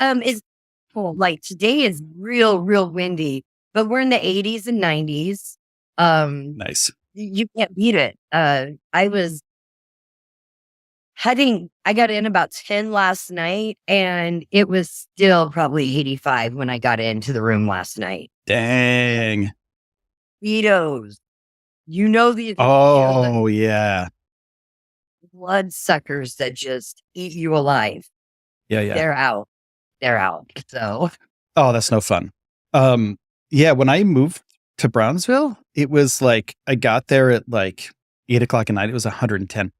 It's cool. Like today is real windy, but we're in the 80s and 90s. Nice. You can't beat it. I got in about 10 last night and it was still probably 85 when I got into the room last night. Dang. Mosquitoes. You know, these Oh, yeah. blood suckers that just eat you alive. Yeah, yeah. They're out. They're out. So Oh, that's no fun. Yeah, when I moved to Brownsville, it was like I got there at like 8 o'clock at night. It was 110.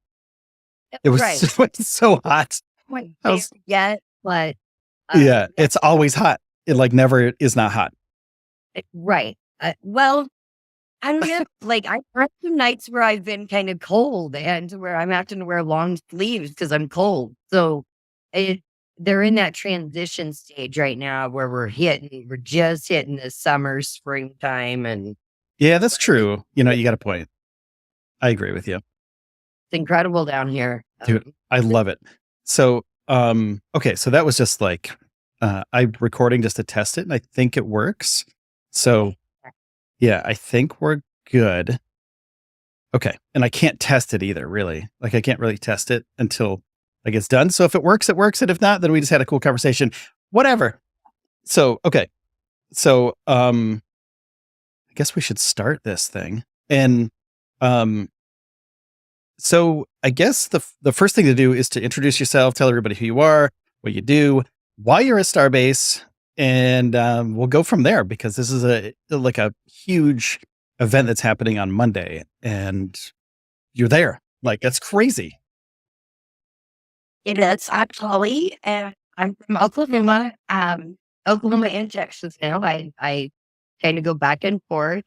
It was right. so, it's so hot. Quite I there was, yet, but yeah, yeah, it's always hot. It like never is not hot. right. Well, I don't know. Like I've had some nights where I've been kind of cold and where I'm having to wear long sleeves because I'm cold. So it they're in that transition stage right now where we're just hitting the summer, springtime, and Yeah, that's it's true. You know, you got a point. I agree with you. incredible down here. Dude, I love it. So, okay, so that was just like I'm recording just to test it, and I think it works. So, yeah, I think we're good. Okay, and I can't test it either, really. Like, I can't really test it until like it's done. So if it works, it works, and if not, then we just had a cool conversation. Whatever. So, okay, so I guess we should start this thing, and um, so I guess the first thing to do is to introduce yourself, tell everybody who you are, what you do, why you're at Starbase, and we'll go from there because this is like a huge event that's happening on Monday, and you're there. Like that's crazy. It is. I'm Holley, and I'm from Oklahoma. Oklahoma and Texas now. I kind of go back and forth.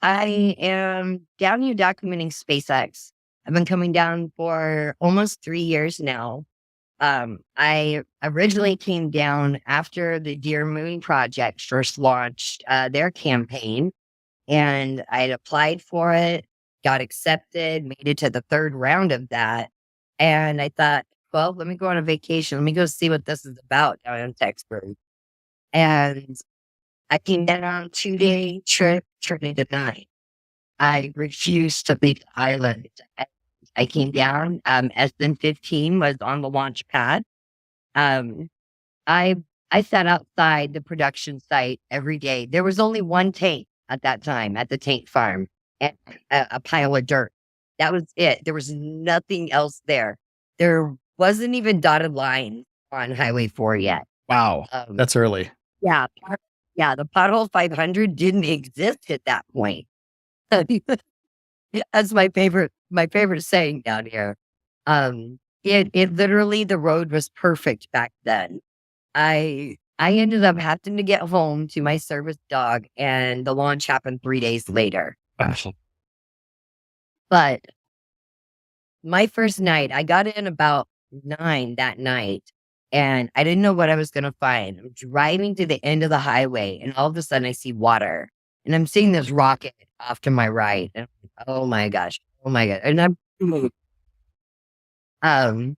I am down here documenting SpaceX. I've been coming down for almost 3 years now. I originally came down after the Dear Moon Project first launched their campaign, and I'd applied for it, got accepted, made it to the third round of that. And I thought, well, let me go on a vacation. Let me go see what this is about down in Texas. And I came down on a 2-day trip, turning to 9. I refused to leave the island. I came down. SN-15 was on the launch pad. Um, I I sat outside the production site every day. There was only one tank at that time at the tank farm and a pile of dirt. That was it. There was nothing else there. There wasn't even dotted line on Highway 4 yet. Wow, Um, that's early. yeah, yeah. The Pothole 500 didn't exist at that point. That's my favorite saying down here. It literally the road was perfect back then. I ended up having to get home to my service dog, and the launch happened 3 days later. Gosh. But my first night, I got in about 9 that night, and I didn't know what I was gonna find. I'm driving to the end of the highway, and all of a sudden I see water, and I'm seeing this rocket off to my right, and I'm like, oh my gosh, oh my god! And um,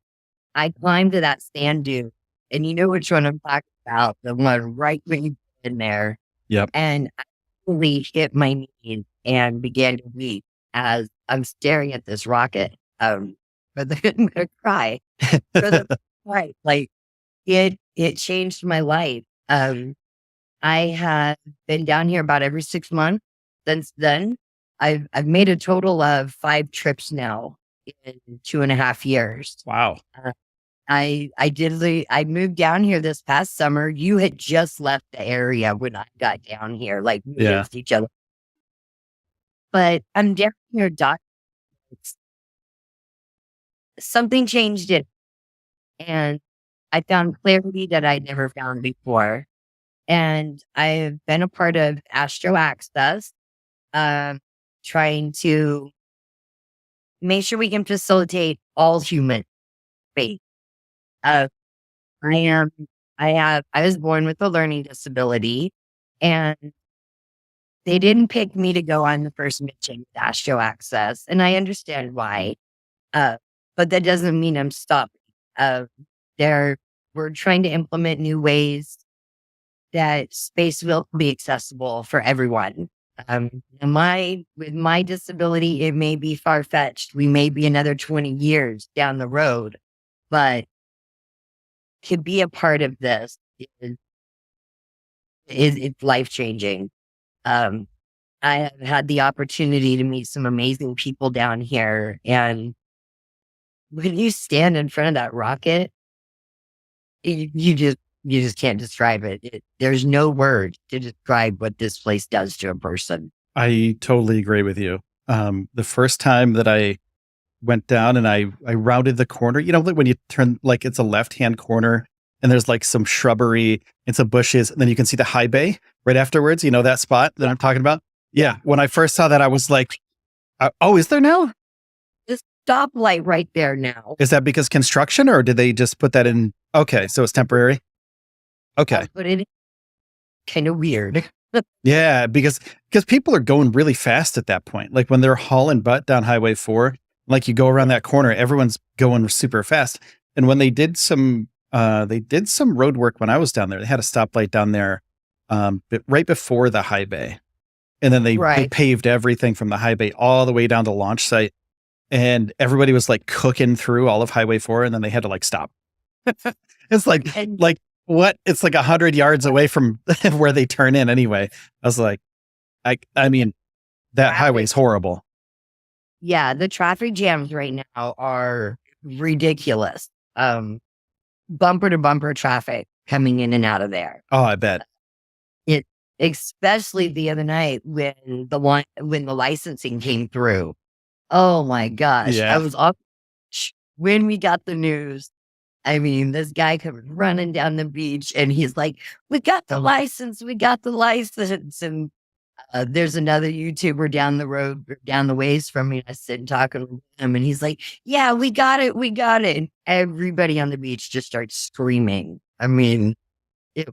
I climbed to that sand dune, and you know which one I'm talking about, the one right when you get in there. Yep. And I really hit my knees and began to weep as I'm staring at this rocket. But then I'm gonna cry. For the right, like it changed my life. I have been down here about every 6 months since then. I've made a total of 5 trips now in 2.5 years. Wow. I moved down here this past summer. You had just left the area when I got down here, like we Yeah. missed each other. But I'm down here, something changed it, and I found clarity that I'd never found before. And I've been a part of Astro Access, um, trying to make sure we can facilitate all human faith. Uh, I am I was born with a learning disability, and they didn't pick me to go on the first mission with Astro Access, and I understand why. Uh, but that doesn't mean I'm stopping. Uh, they're we're trying to implement new ways that space will be accessible for everyone. With my disability, it may be far fetched. We may be another 20 years down the road, but to be a part of this is it's life changing. Um, I have had the opportunity to meet some amazing people down here, and when you stand in front of that rocket, you just can't describe it. There's no word to describe what this place does to a person. I totally agree with you. The first time that I went down and I rounded the corner, like when you turn, like it's a left-hand corner and there's like some shrubbery and some bushes, and then you can see the high bay right afterwards. You know that spot that I'm talking about? Yeah. When I first saw that, I was like, oh, is there now? This stoplight right there now. Is that because construction, or did they just put that in? Okay. So it's temporary. Okay. But it is kind of weird. Yeah, because people are going really fast at that point. Like when they're hauling butt down Highway 4, like you go around that corner, everyone's going super fast. And when they did some road work when I was down there, they had a stoplight down there right before the high bay. And then they paved everything from the high bay all the way down to launch site. And everybody was like cooking through all of Highway 4, and then they had to like stop. It's like what? It's like 100 yards away from where they turn in anyway. I was like, I mean, that highway's horrible. Yeah, the traffic jams right now are ridiculous. Bumper to bumper traffic coming in and out of there. Oh, I bet. Especially the other night when the licensing came through. Oh my gosh. Yeah. I was off when we got the news. I mean, this guy comes running down the beach and he's like, we got the license. And there's another YouTuber down the road, down the ways from me. I sit and talking with him, and he's like, yeah, we got it. And everybody on the beach just starts screaming. I mean, it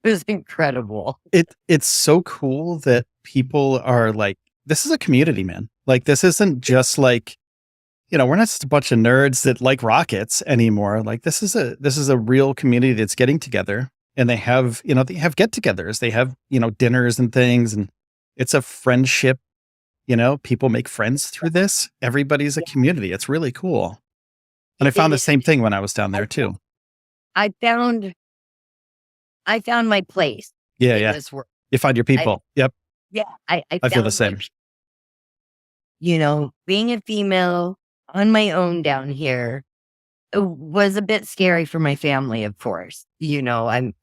was incredible. It's so cool that people are like, this is a community, man. Like, this isn't just like, we're not just a bunch of nerds that like rockets anymore. Like, this is a real community that's getting together, and they have get-togethers. They have, dinners and things, and it's a friendship. People make friends through this. Everybody's a community. It's really cool. And I found the same thing when I was down there too. I found my place. Yeah. This world. You find your people. Yep. Yeah. I feel the same. Being a female on my own down here, it was a bit scary for my family, of course. I'm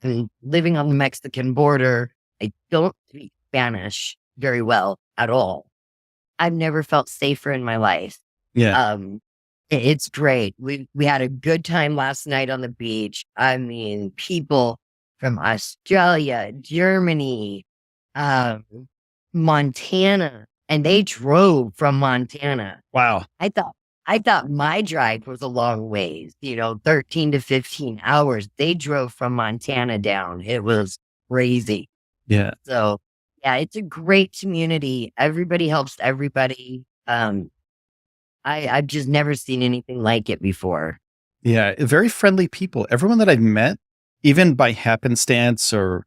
living on the Mexican border. I don't speak Spanish very well at all. I've never felt safer in my life. Yeah. It's great. We had a good time last night on the beach. I mean, people from Australia, Germany, Montana, and they drove from Montana. Wow. I thought my drive was a long ways, 13 to 15 hours. They drove from Montana down. It was crazy. Yeah. So yeah, it's a great community. Everybody helps everybody. I've just never seen anything like it before. Yeah. Very friendly people. Everyone that I've met, even by happenstance or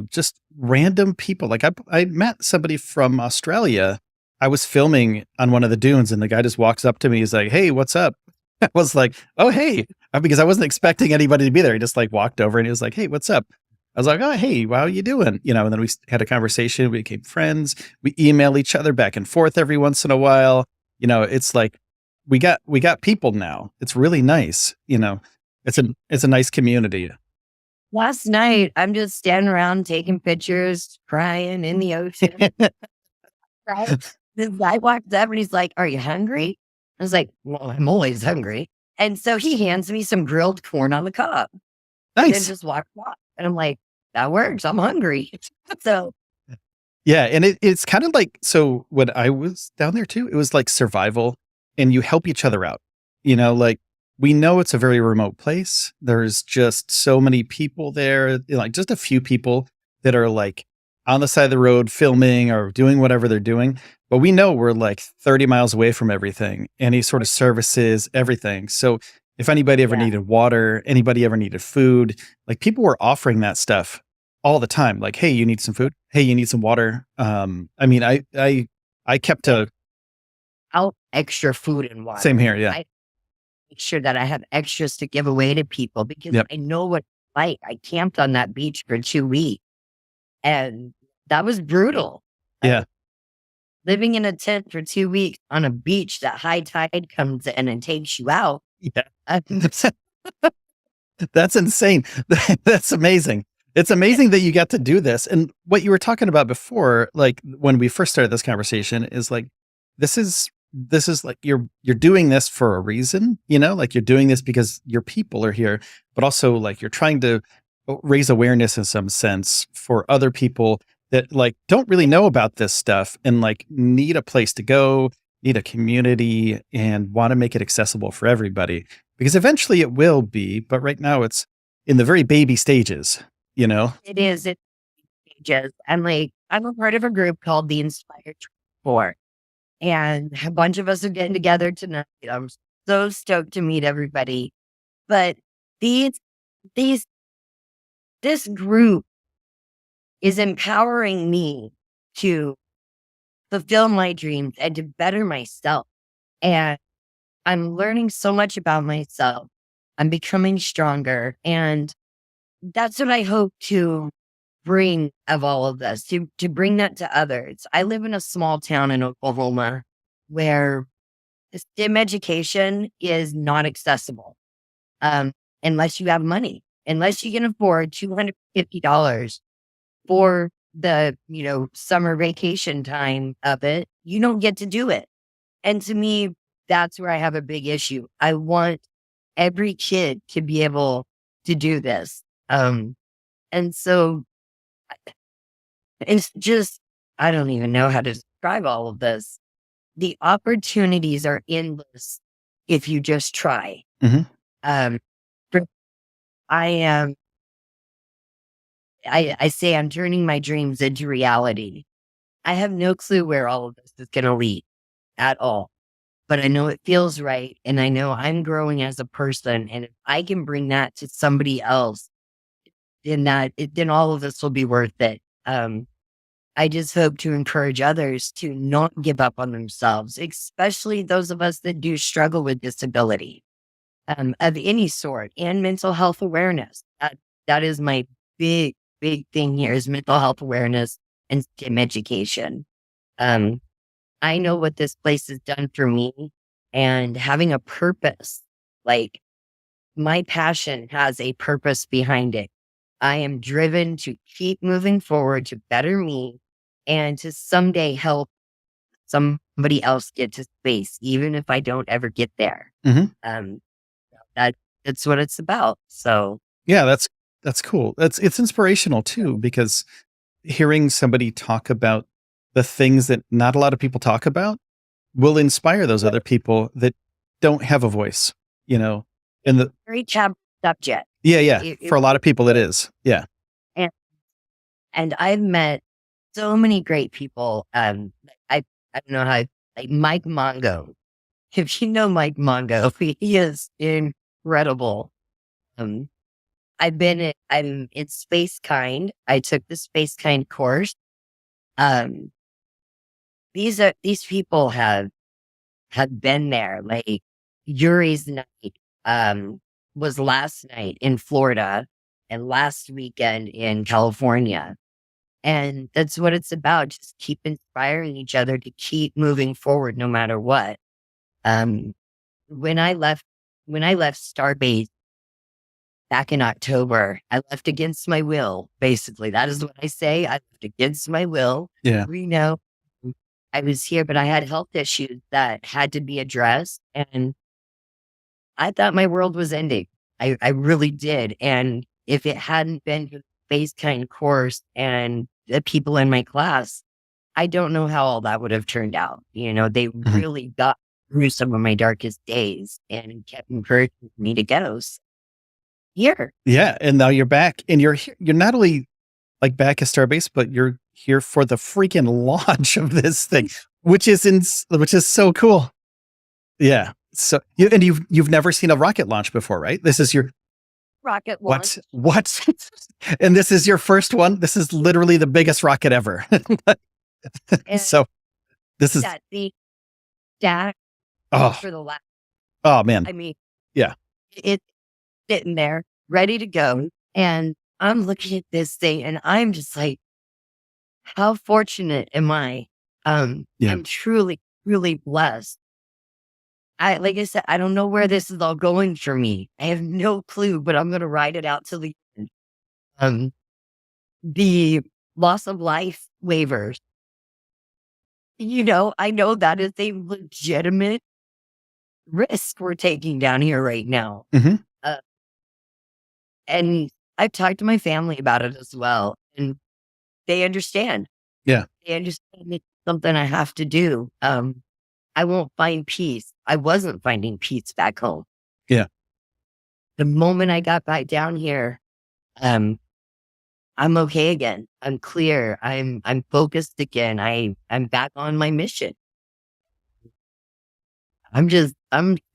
just random people. Like I met somebody from Australia. I was filming on one of the dunes, and the guy just walks up to me. He's like, hey, what's up? I was like, oh, hey, because I wasn't expecting anybody to be there. He just like walked over and he was like, hey, what's up? I was like, oh, hey, how are you doing? And then we had a conversation. We became friends. We email each other back and forth every once in a while. It's like we got people now. It's really nice. It's a nice community. Last night, I'm just standing around taking pictures, crying in the ocean. Right? This guy walks up and he's like, are you hungry? I was like, well, I'm always hungry. And so he hands me some grilled corn on the cob. Nice. And just walks off. And I'm like, that works. I'm hungry. So. Yeah. And it's kind of like, so when I was down there too, it was like survival, and you help each other out. Like, we know it's a very remote place. There's just so many people there, like just a few people that are like on the side of the road filming or doing whatever they're doing. But we know we're like 30 miles away from everything, any sort of services, everything. So If anybody ever Yeah. needed water, anybody ever needed food, like people were offering that stuff all the time. Like, hey, you need some food? Hey, you need some water? I mean, I kept Yeah. a Out extra food and same water. here. Yeah. I make sure that I have extras to give away to people because Yep. I know what it's like. I camped on that beach for 2 weeks, and that was brutal. Yeah. Living in a tent for 2 weeks on a beach that high tide comes in and takes you out. Yeah. Uh, That's insane. That's amazing. It's amazing that you got to do this. And what you were talking about before, like when we first started this conversation, is like this is like you're doing this for a reason, like you're doing this because your people are here, but also like you're trying to raise awareness in some sense for other people that like don't really know about this stuff and like need a place to go, need a community, and want to make it accessible for everybody because eventually it will be, but right now it's in the very baby stages, you know? it is. It changes. And like, I'm a part of a group called the Inspired 4, and a bunch of us are getting together tonight. I'm so stoked to meet everybody. But these, these, this group is empowering me to fulfill my dreams and to better myself. And I'm learning so much about myself. I'm becoming stronger. And that's what I hope to bring of all of this, to bring that to others. I live in a small town in Oklahoma where STEM education is not accessible, um, unless you have money, unless you can afford $250 for the, summer vacation time of it, you don't get to do it. And to me, that's where I have a big issue. I want every kid to be able to do this. And so it's just, I don't even know how to describe all of this. The opportunities are endless if you just try. Mhm. Um, for- I am, I say I'm turning my dreams into reality. I have no clue where all of this is going to lead at all, but I know it feels right. And I know I'm growing as a person. And if I can bring that to somebody else, then all of this will be worth it. I just hope to encourage others to not give up on themselves, especially those of us that do struggle with disability, of any sort, and mental health awareness. That is my big, big thing here is mental health awareness and STEM education. Um, I know what this place has done for me, and having a purpose, like my passion has a purpose behind it. I am driven to keep moving forward to better me and to someday help somebody else get to space, even if I don't ever get there. Mhm. Um, that that's what it's about. So Yeah, that's cool. It's inspirational too because hearing somebody talk about the things that not a lot of people talk about will inspire those other people that don't have a voice, you know? And the very tab subject. yeah, yeah, It for a lot of people it is. Yeah. and and I've met so many great people. I I don't know how like Mike Mongo. If you know Mike Mongo, he is incredible. Um, I'm in Space Kind. I took the Space Kind course. Um, these people have been there. Like Yuri's night was last night in Florida and last weekend in California. And that's what it's about. Just keep inspiring each other to keep moving forward no matter what. Um, when I left when I left Starbase back in October, I left against my will. Basically, that is what I say. I left against my will. Yeah. We know I was here, but I had health issues that had to be addressed. And I thought my world was ending. I really did. And if it hadn't been for the Space Kind course and the people in my class, I don't know how all that would have turned out. They Mhm. really got through some of my darkest days and kept encouraging me to go. So here. Yeah, and now you're back and you're not only like back at Starbase, but you're here for the freaking launch of this thing, which is so cool. Yeah. So you've never seen a rocket launch before, right? This is your rocket launch. what? And this is your first one. This is literally the biggest rocket ever. And So this is that the stack oh for the last, oh man, I mean, yeah, it's sitting there ready to go. And I'm looking at this thing and I'm just like, how fortunate am I? yeah, I'm truly, really blessed. Like I said, I don't know where this is all going for me. I have no clue, but I'm going to ride it out till the end. Um, the loss of life waivers, I know that is a legitimate risk we're taking down here right now. hmm Uh, and I've talked to my family about it as well. And they understand. yeah, They understand it's something I have to do. I won't find peace. I wasn't finding peace back home. yeah. The moment I got back down here, um, I'm okay again. I'm clear. I'm focused again. I'm back on my mission. I'm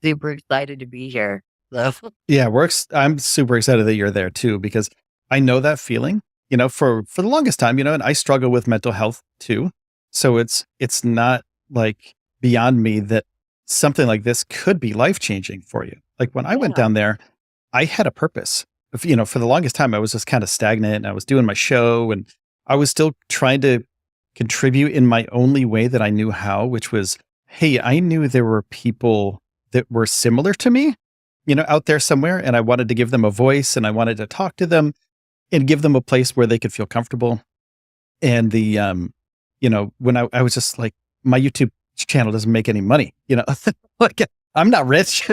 super excited to be here. So, Yeah, I'm super excited that you're there too, because I know that feeling, for the longest time, and I struggle with mental health too. So it's not like beyond me that something like this could be life-changing for you. Like when I went yeah, down there, I had a purpose. For the longest time I was just kind of stagnant and I was doing my show and I was still trying to contribute in my only way that I knew how, which was, hey, I knew there were people that were similar to me, out there somewhere. And I wanted to give them a voice and I wanted to talk to them and give them a place where they could feel comfortable. And when I was just like, my YouTube channel doesn't make any money, like I'm not rich.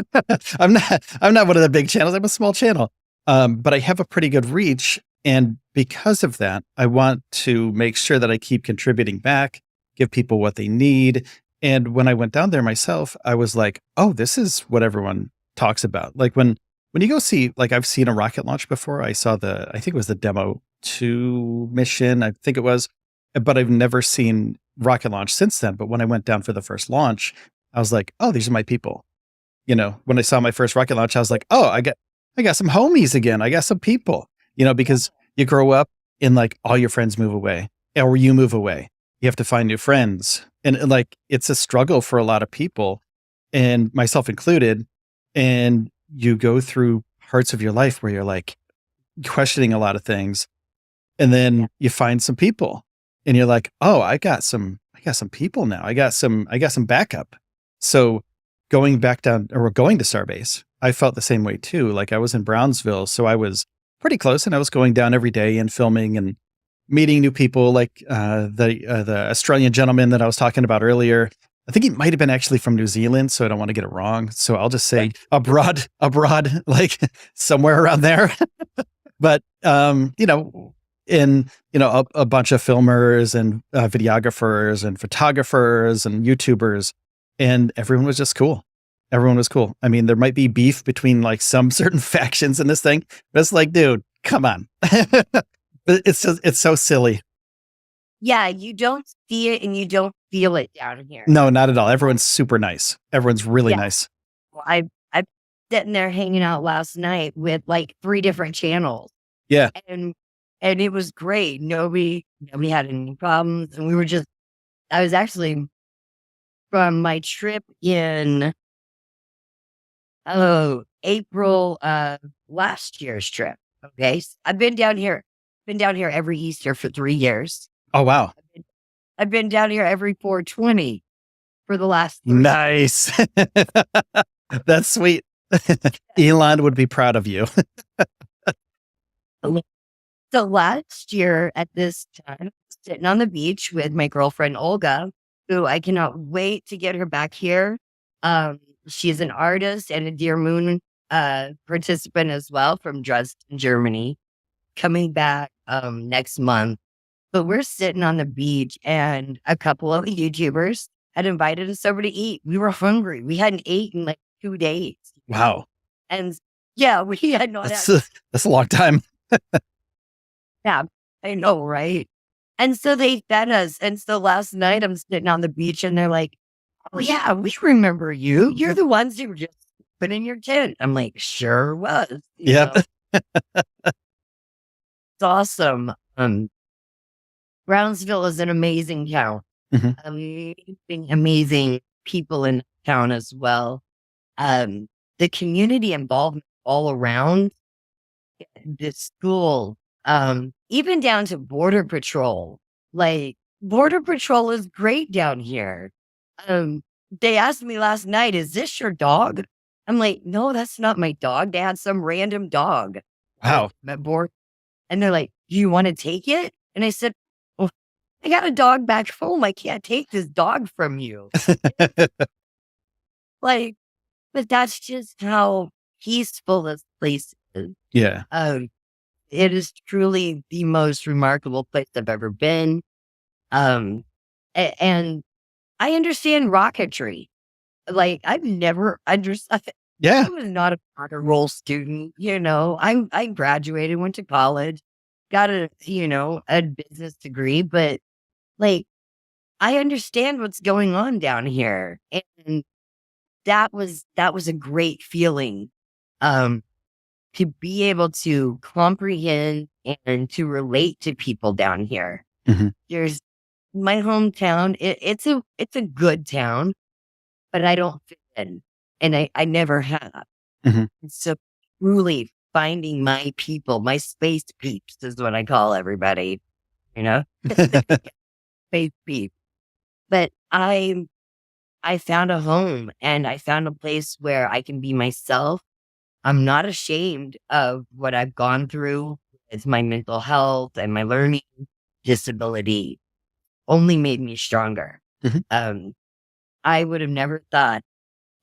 I'm not one of the big channels. I'm a small channel. But I have a pretty good reach. And because of that, I want to make sure that I keep contributing back, give people what they need. And when I went down there myself, I was like, oh, this is what everyone talks about. Like when you go see, like I've seen a rocket launch before. I think it was the demo 2 mission. I think it was, but I've never seen rocket launch since then. But when I went down for the first launch, I was like, oh, these are my people. When I saw my first rocket launch, I was like, oh, I got some homies again. I got some people, because you grow up and like all your friends move away or you move away. You have to find new friends. And like, it's a struggle for a lot of people and myself included. And you go through parts of your life where you're like questioning a lot of things. And yeah, then you find some people and you're like, oh, I got some people now. I got some backup. So going back down or going to Starbase, I felt the same way too. Like I was in Brownsville, so I was pretty close and I was going down every day and filming and meeting new people like the Australian gentleman that I was talking about earlier. I think he might have been actually from New Zealand, so I don't want to get it wrong. So I'll just say abroad, like somewhere around there. But a bunch of filmers and videographers and photographers and YouTubers, and everyone was just cool. Everyone was cool. I mean, there might be beef between like some certain factions in this thing, but it's like, dude, come on. It's so silly. yeah. You don't see it and you don't feel it down here. No, not at all. Everyone's super nice. Everyone's really Yeah, nice. well, I sitting there hanging out last night with like 3 different channels, Yeah. and it was great. Nobody had any problems, and we were just. I was actually from my trip in April last year's trip. Okay, I've been down here every Easter for 3 years. Oh, wow. I've been down here every 420 for the last 3. Nice. That's sweet. Elon would be proud of you. So last year at this time, sitting on the beach with my girlfriend Olga, who I cannot wait to get her back here. She's an artist and a Dear Moon participant as well from Dresden, Germany, coming back next month. But we're sitting on the beach and a couple of YouTubers had invited us over to eat. We were hungry. We hadn't eaten in like 2 days. Wow. And yeah, we had not That's had. that's a long time. Yeah, I know, right? And so they fed us. And so last night I'm sitting on the beach and they're like, Oh yeah, we remember you. You're the ones who were just put in your tent. I'm like, sure was. Yep. It's awesome. Brownsville is an amazing town. Mhm. Amazing people in town as well. The community involvement all around the school, even down to Border Patrol. Like, Border Patrol is great down here. Um, they asked me last night, "Is this your dog?" I'm like, "No, that's not my dog. They had some random dog Wow. at board." And they're like, "Do you want to take it?" And I said, "Well, I got a dog back home. I can't take this dog from you." Like, but that's just how peaceful this place is. Yeah. Um, it is truly the most remarkable place I've ever been. Um, and I understand rocketry. Like, I've never understood. Yeah. I was not a honor roll student, I graduated, went to college, got a business degree, but like I understand what's going on down here. And that was a great feeling. Um, to be able to comprehend and to relate to people down here. Mhm. There's my hometown. It's a good town, but I don't fit in, and I never have. Mhm. So truly finding my people, my space peeps is what I call everybody, you know, space peeps. But I found a home and I found a place where I can be myself. I'm not ashamed of what I've gone through with my mental health and my learning disability only made me stronger. Mhm. Um, I would have never thought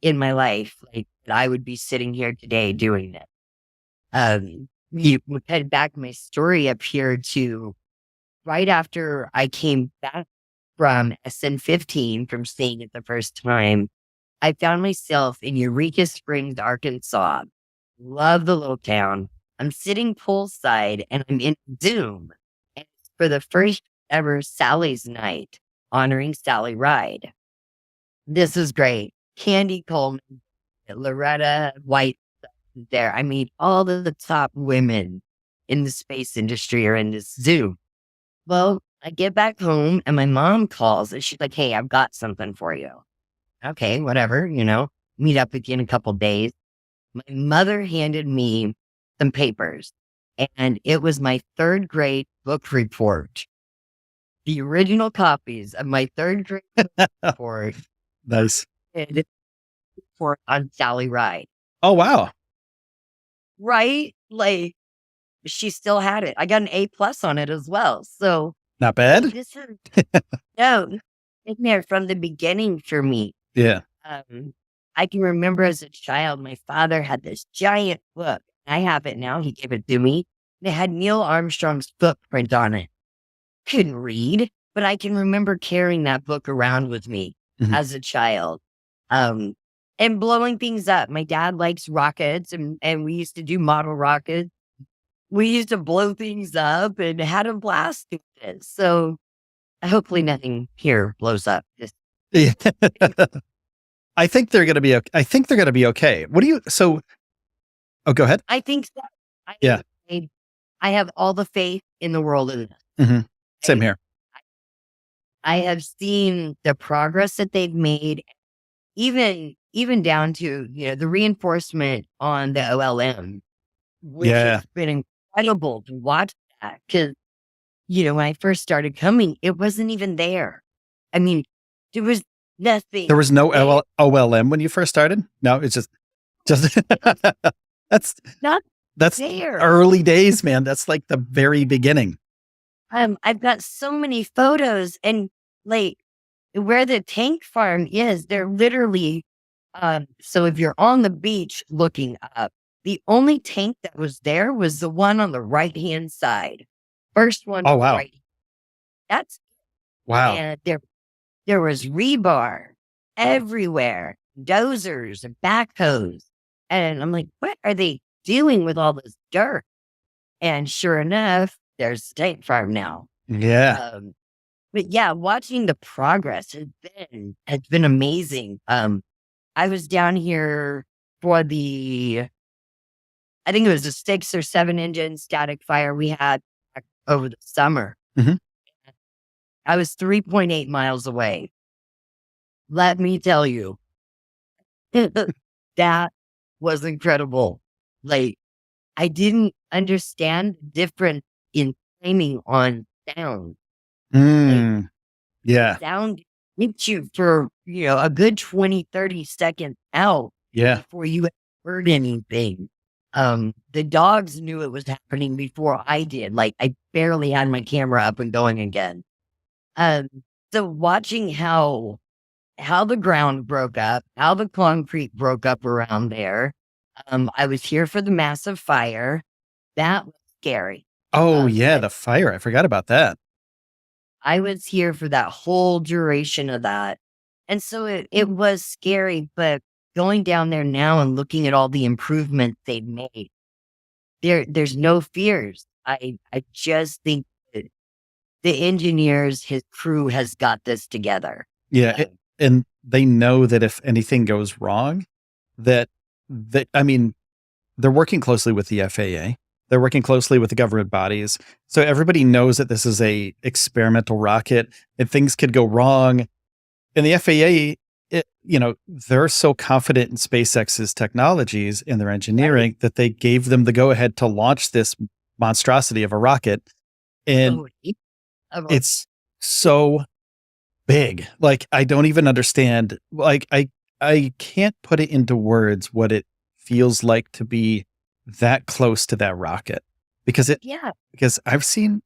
in my life like that I would be sitting here today doing this. We head back my story up here to right after I came back from SN15 from seeing it the first time. I found myself in Eureka Springs, Arkansas. Love the little town. I'm sitting poolside and I'm in Zoom. And it's for the first ever Sally's night honoring Sally Ride. This is great. Candy Coleman, Loretta White is there. I mean, all of the top women in the space industry are in this Zoom. Well, I get back home and my mom calls and she's like, "Hey, I've got something for you." Okay, whatever, meet up again in a couple days. My mother handed me some papers, and it was my third grade book report. The original copies of my third grade book report Nice. and report on Sally Ride. Oh, wow. Right? Like, she still had it. I got an A+ on it as well. So Not bad. this is no, in there from the beginning for me. Yeah. I can remember as a child, my father had this giant book. I have it now. He gave it to me. It had Neil Armstrong's footprint on it. Couldn't read, but I can remember carrying that book around with me Mhm. as a child. Um, and blowing things up. My dad likes rockets and we used to do model rockets. We used to blow things up and had a blast with it. So hopefully nothing here blows up. Yeah. I think they're gonna be I think they're gonna be okay. What do you Oh, go ahead. I think so. Yeah. I, I have all the faith in the world in this. Mhm. Same I, here. I have seen the progress that they've made, even down to the reinforcement on the OLM, which Yeah. has been incredible to watch that. Because when I first started coming, it wasn't even there. I mean, there was There nothing was no there. OLM when you first started? No, it's just that's Not that's there. early days, man. That's like the very beginning. I've got so many photos and like where the tank farm is, they're literally, so if you're on the beach looking up, the only tank that was there was the one on the right-hand side. First one Oh, on the wow. right. That's, Wow. and there was rebar everywhere, dozers and backhoes. And I'm like, what are they doing with all this dirt? And sure enough, there's the tank farm now. Yeah. Um, But yeah, watching the progress has been amazing. I was down here for I think it was a 6 or 7 engine static fire we had back over the summer. Mhm. I was 3.8 miles away. Let me tell you, that was incredible. Like, I didn't understand the difference in timing on sound. Like, Mm, yeah, sound hits you for, a good 20, 30 seconds out yeah. before you heard anything. The dogs knew it was happening before I did. Like, I barely had my camera up and going again. Um, so watching how the ground broke up, how the concrete broke up around there. I was here for the massive fire. That was scary. Oh, yeah, But the fire. I forgot about that. I was here for that whole duration of that. And so it was scary, but going down there now and looking at all the improvements they've made, there's no fears. I just think that the engineers, his crew has got this together. Yeah, Uh, and they know that if anything goes wrong, that I mean, they're working closely with the FAA. They're working closely with the government bodies. So everybody knows that this is a experimental rocket and things could go wrong. And the FAA, they're so confident in SpaceX's technologies and their right. engineering that they gave them the go ahead to launch this monstrosity of a rocket. And Oh, about- it's so big. Like, I don't even understand. Like, I can't put it into words what it feels like to be that close to that rocket. yeah. Because I've seen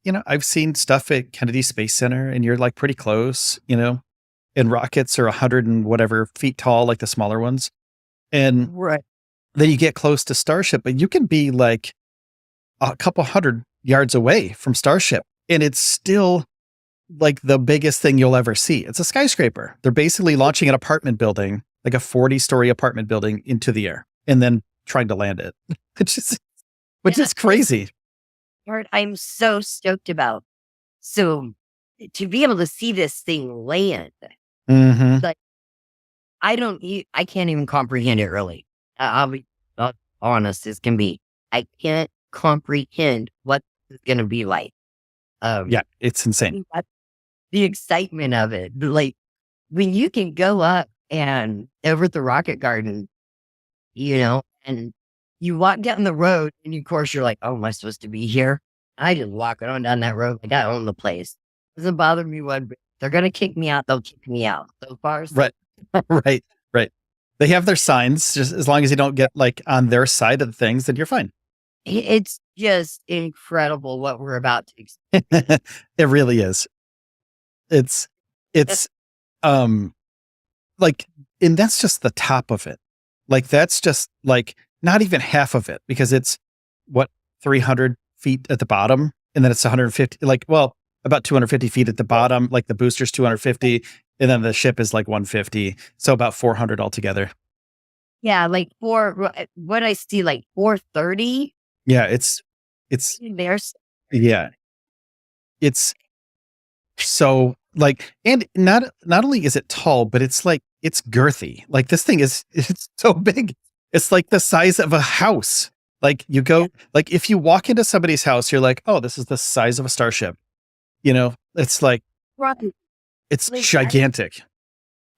stuff at Kennedy Space Center and you're like pretty close, and rockets are 100 and whatever feet tall, like the smaller ones. And Right. then you get close to Starship, but you can be like a couple hundred yards away from Starship. And it's still like the biggest thing you'll ever see. It's a skyscraper. They're basically launching an apartment building, like a 40-story apartment building into the air and then trying to land it. It's just, which Yeah. is crazy. Part I'm so stoked about. So to be able to see this thing land, Hmm. like I can't even comprehend it really. I'll be honest as can be. I can't comprehend what it's going to be like. Yeah, Um, it's insane. but the excitement of it, like when you can go up and over at the Rocket Garden, and you walk down the road, and of course you're like, "Oh, am I supposed to be here?" I just walk on down that road like I own the place. Doesn't bother me one bit. They're gonna kick me out. They'll kick me out. So far, so Right. Right. Right. They have their signs. Just as long as you don't get like on their side of things, then you're fine. it's just incredible what we're about to It really is. It's it's um like, and that's just the top of it. Like, that's just like not even half of it because it's what, 300 feet at the bottom, and then it's 150, like, well, about 250 feet at the bottom. Like the booster's 250, and then the ship is like 150, so about 400 altogether. Yeah, like what I see, like 430. Yeah, it's There's yeah, it's so like, and not only is it tall, but it's like it's girthy. Like, this thing is it's so big. It's like the size of a house. Like, you yeah, go, like, if you walk into somebody's house, you're like, oh, this is the size of a starship. It's like right. it's Like gigantic.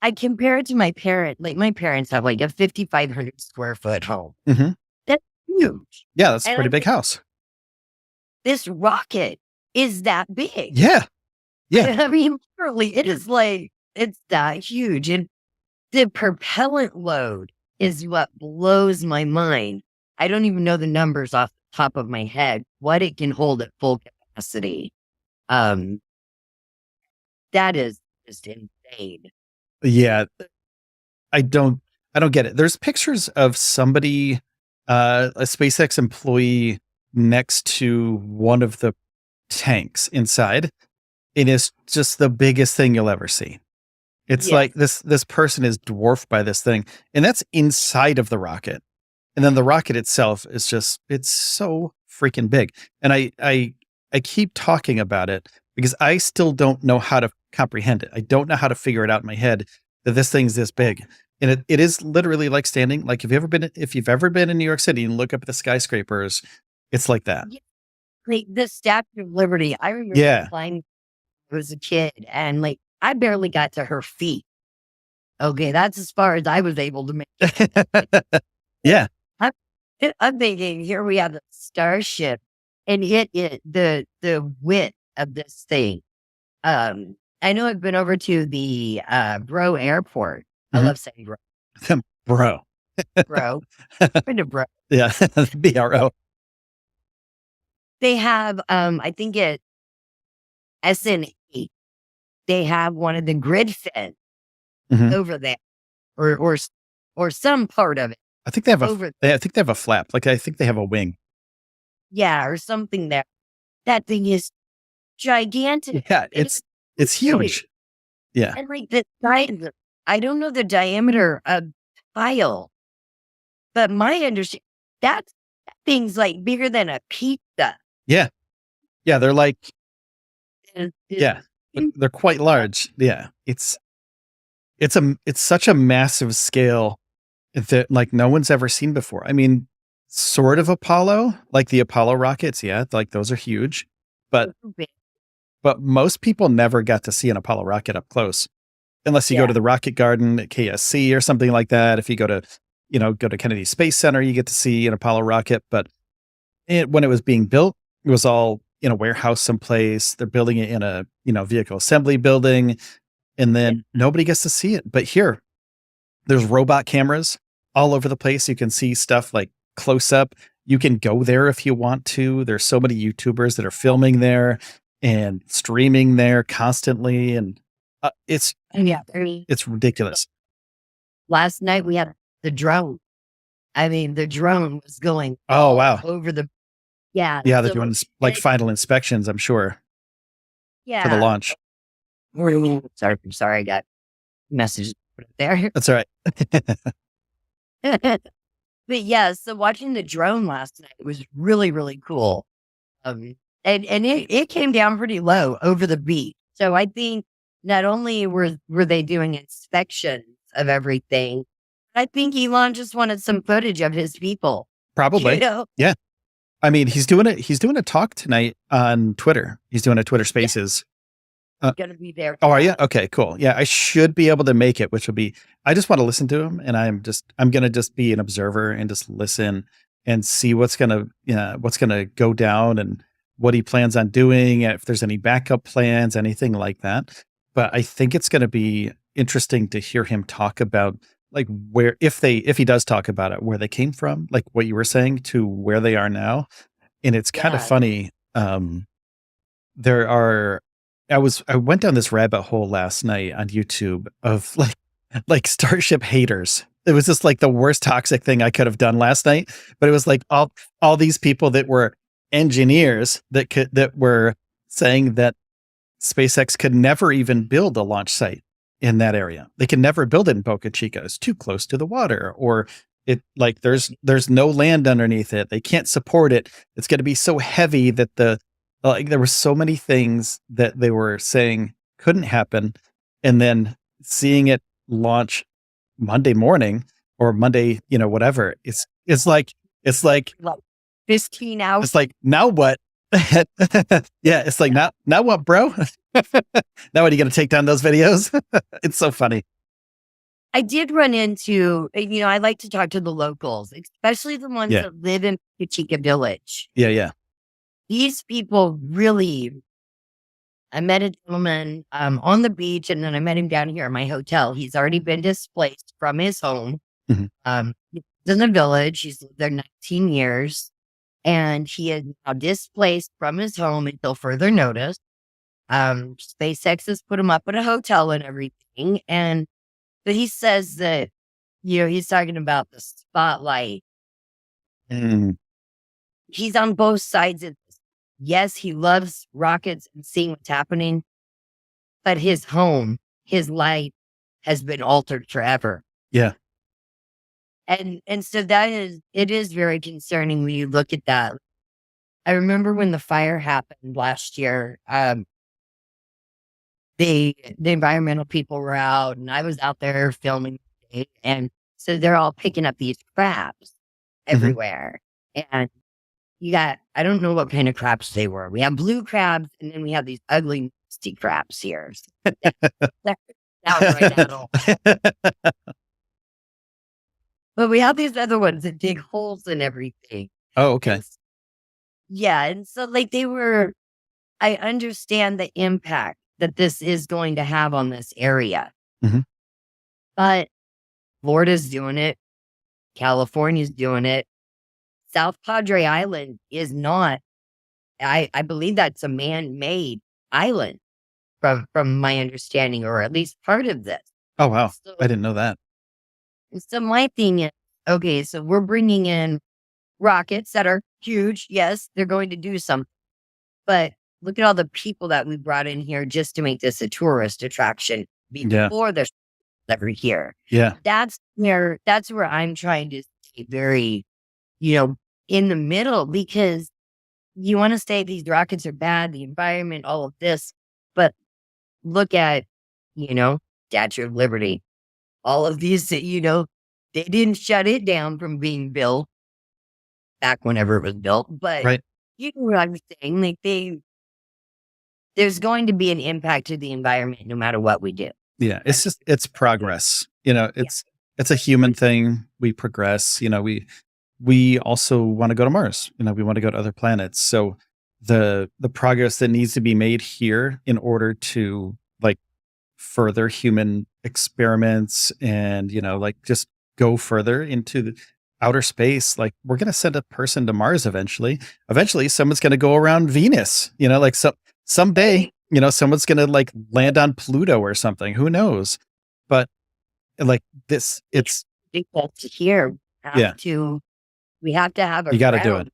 I compare it to my parent. Like my parents have like a 5,500 square foot home. Hmm. That's huge. Yeah, that's a And pretty I'm big like, house. this rocket is that big. Yeah, yeah, I mean, literally, it is like, it's that huge. And the propellant load is what blows my mind. I don't even know the numbers off the top of my head, what it can hold at full capacity. Um, that is just insane. yeah. I don't I don't get it. There's pictures of somebody, a SpaceX employee next to one of the tanks inside. It is just the biggest thing you'll ever see. It's Yes. like this person is dwarfed by this thing, and that's inside of the rocket. And then the rocket itself is just it's so freaking big. And I keep talking about it because I still don't know how to comprehend it. I don't know how to figure it out in my head that this thing's this big. And it is literally like standing, like if you've ever been in New York City and look up at the skyscrapers, it's like that. Yeah, like the Statue of Liberty. I remember Yeah. flying as a kid, and like I barely got to her feet. Okay, that's as far as I was able to make it. Yeah. I'm, I'm thinking here we have the Starship, and the width of this thing. I know I've been over to the Bro Airport. I Mhm. love saying bro. Bro. Bro. Been to Bro. Yeah. BRO. They have I think at SNE, they have one of the grid fence Mhm. over there, or some part of it I think they have over, I think they have a flap. Like I think they have a wing. yeah, or something there. That thing is gigantic. Yeah, It is it's huge. huge. Yeah. And like I don't know the diameter of tile, but my understanding that thing's like bigger than a pizza. Yeah. Yeah, they're like It's yeah, they're quite large. Yeah. It's such a massive scale that like no one's ever seen before. I mean, sort of Apollo, like the Apollo rockets, yeah, like those are huge. But big. but most people never got to see an Apollo rocket up close. Unless you go Yeah. to the Rocket Garden at KSC or something like that. If you go to, go to Kennedy Space Center, you get to see an Apollo rocket. But when it was being built, it was all in a warehouse someplace. They're building it in a, vehicle assembly building, and then nobody gets to see it. But here, there's robot cameras all over the place. You can see stuff like close up. You can go there if you want to. There's so many YouTubers that are filming there and streaming there constantly, and it's Yeah. I mean, it's ridiculous. last night we had the drone. I mean, the drone was going Oh, all wow. over the, yeah. Yeah, they're So, doing like final inspections, I'm sure, for the yeah. launch. Sorry, I got messages there. That's all right. But yeah, so watching the drone last night was really, really cool. And it came down pretty low over the beach. So I think not only were they doing inspections of everything, I think Elon just wanted some footage of his people. Probably. You know? Yeah. I mean, he's doing a talk tonight on Twitter. He's doing a Twitter Spaces. Gonna be there. Oh, are you? Okay, cool. Yeah, I should be able to make it, which will be, I just want to listen to him, and I'm going to just be an observer and just listen and see what's going to go down and what he plans on doing, if there's any backup plans, anything like that. But I think it's going to be interesting to hear him talk about like where, if he does talk about it, where they came from, like what you were saying, to where they are now. And it's kind of funny. There are, I went down this rabbit hole last night on YouTube of like Starship haters. It was just like the worst toxic thing I could have done last night. But it was like all these people that were engineers that were saying that SpaceX could never even build a launch site in that area. They can never build it in Boca Chica. It's too close to the water, or it like there's no land underneath it. They can't support it. It's going to be so heavy that there were so many things that they were saying couldn't happen, and then seeing it launch Monday morning or Monday, whatever. It's like 15 hours. it's like, now what? Yeah, it's like, now what, bro? Now what, are you going to take down those videos? It's so funny. I did run into, I like to talk to the locals, especially the ones that live in Chica Village. Yeah. These people really, I met a gentleman on the beach, and then I met him down here in my hotel. He's already been displaced from his home. Mhm. He's in the village. He's lived there 19 years, and he is now displaced from his home until further notice. SpaceX has put him up at a hotel and everything. But he says that, he's talking about the spotlight. Mm. He's on both sides of this. Yes, he loves rockets and seeing what's happening, but his home, his life has been altered forever. Yeah. And so it is very concerning when you look at that. I remember when the fire happened last year, the environmental people were out, and I was out there filming, and so they're all picking up these crabs everywhere. And I don't know what kind of crabs they were. We have blue crabs, and then we have these ugly, nasty crabs here. So they're down right at all. But we have these other ones that dig holes in everything. Oh, okay. And yeah, and so like I understand the impact that this is going to have on this area. Mhm. But Florida's doing it. California's doing it. South Padre Island is not. I believe that's a man-made island from my understanding, or at least part of this. Oh, wow. So, I didn't know that. so my thing is, okay, so we're bringing in rockets that are huge. Yes, they're going to do something. But look at all the people that we brought in here just to make this a tourist attraction before there's ever here. Yeah. That's where I'm trying to stay very, in the middle, because you want to say these rockets are bad, the environment, all of this, but look at, Statue of Liberty, all of these, they didn't shut it down from being built back whenever it was built, but Right. you know what I'm saying? Like there's going to be an impact to the environment no matter what we do. Yeah. It's progress. It's a human thing. We progress. We also want to go to Mars. We want to go to other planets. So the progress that needs to be made here in order to like further human experiments and just go further into the outer space. Like we're going to send a person to Mars eventually. Eventually someone's going to go around Venus, someday, someone's going to like land on Pluto or something. Who knows? But like this, it's here. We have to have you got to do it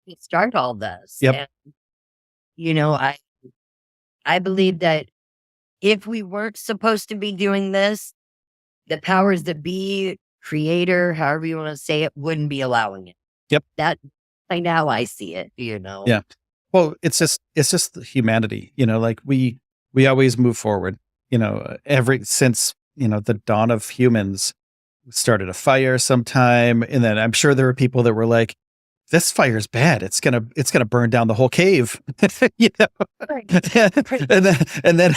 to start all this. Yep. And, I believe that if we weren't supposed to be doing this, the powers that be, creator, however you want to say it, wouldn't be allowing it. Yep. That's how I see it, Yeah. Well, it's just humanity, like we always move forward, since, the dawn of humans. Started a fire sometime, and then I'm sure there were people that were like, this fire's bad. It's gonna burn down the whole cave. Right. and then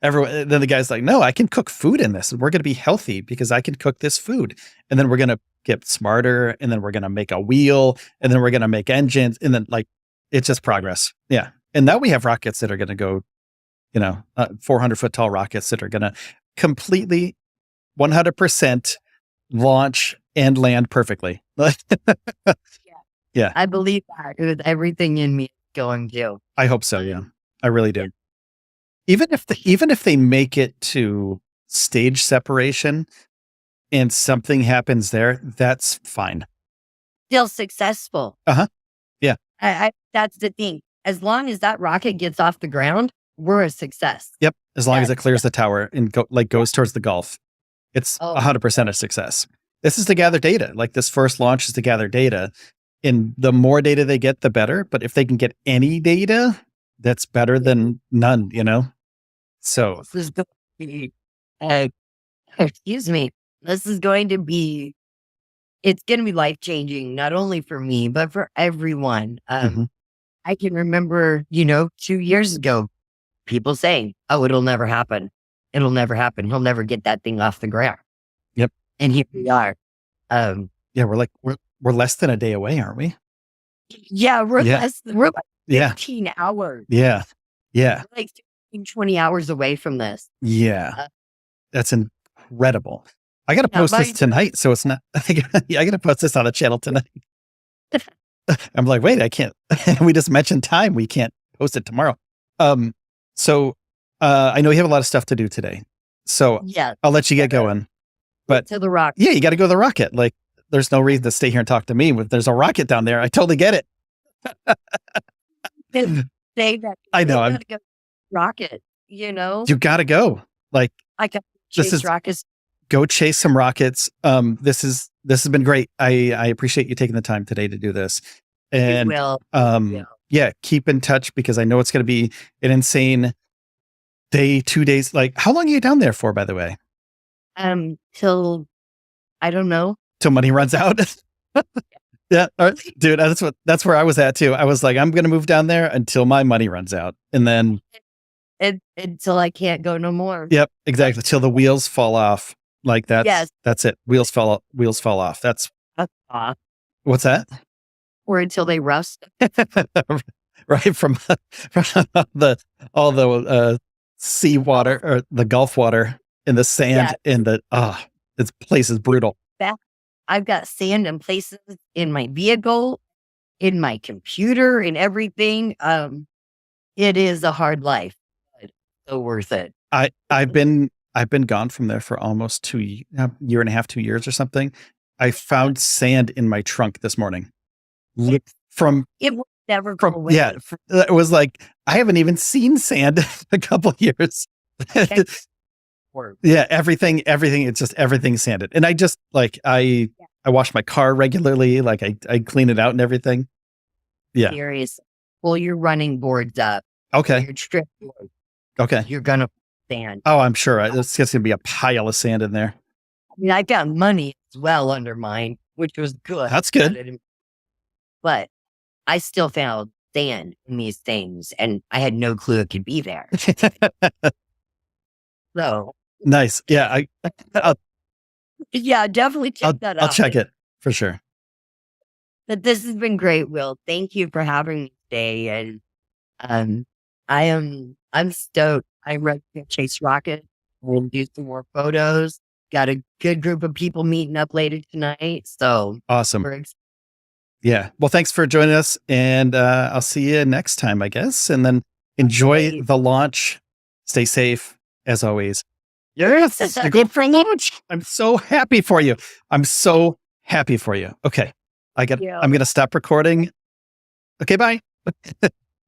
everyone, then the guy's like, no, I can cook food in this and we're gonna be healthy because I can cook this food. And then we're gonna get smarter, and then we're gonna make a wheel, and then we're gonna make engines, and then like it's just progress. Yeah. And now we have rockets that are gonna go, 400-foot tall rockets that are gonna completely 100% launch and land perfectly. Yeah. I believe that with everything in me going to. I hope so. Yeah, I really do. Even if they make it to stage separation and something happens there, that's fine. Still successful. Yeah. That's the thing. As long as that rocket gets off the ground, we're a success. Yep. As long as it clears the tower and goes towards the Gulf, it's 100% a success. This is to gather data. Like this first launch is to gather data, and the more data they get, the better. But if they can get any data, that's better than none. So this is going to be, excuse me. This is going to be. It's going to be life changing, not only for me but for everyone. I can remember, 2 years ago, people saying, "Oh, it'll never happen. It'll never happen. He'll never get that thing off the ground." Yep. And here we are. Yeah, we're less than a day away, aren't we? Yeah, we're like 15 hours. Yeah. Yeah. We're like 20 hours away from this. Yeah. That's incredible. I got to post this tonight. So it's not, I got to post this on the channel tonight. I'm like, wait, I can't, we just mentioned time. We can't post it tomorrow. So I know you have a lot of stuff to do today. So I'll let you get going. But to the rocket. Yeah, you got to go to the rocket. Like, there's no reason to stay here and talk to me. If there's a rocket down there, I totally get it. Say that. I know. I'm go rocket. You got to go. Like, I got chase rockets. Go chase some rockets. This has been great. I appreciate you taking the time today to do this. And will. Yeah, keep in touch because I know it's going to be an insane day, 2 days. Like, how long are you down there for, by the way? Till I don't know. Till money runs out. Yeah, dude, that's where I was at too. I was like, I'm gonna move down there until my money runs out, and then Until I can't go no more. yep, exactly, till the wheels fall off. Like Yes. that's it. Wheels fall off. That's what's that? Or until they rust. Right from all the seawater or the Gulf water in the sand in the this place is brutal. I've got sand in places in my vehicle, in my computer, and everything. It is a hard life, but so worth it. I've been gone from there for almost 2 year and a half, 2 years or something. I found sand in my trunk this morning. It will never go away. Yeah, it was like I haven't even seen sand in a couple of years. Yeah, everything. It's just everything sanded, and I just like I wash my car regularly. Like I clean it out and everything. Yeah. Serious. Pull your running boards up. Okay. Your strip board. Okay. You're gonna sand. Oh, I'm sure it's just gonna be a pile of sand in there. I mean, I got money as well under mine, which was good. That's good. But I still found sand in these things, and I had no clue it could be there. So nice. Yeah, definitely check that out. I'll check it for sure. But this has been great, Will. Thank you for having me today, and I'm stoked. I'm ready to chase rocket. We'll do some more photos. Got a good group of people meeting up later tonight. So awesome. Yeah. Well, thanks for joining us, and I'll see you next time, I guess. And then enjoy the launch. Stay safe as always. Yes, you're good for launch. I'm so happy for you. Okay. I'm going to stop recording. Okay. Bye.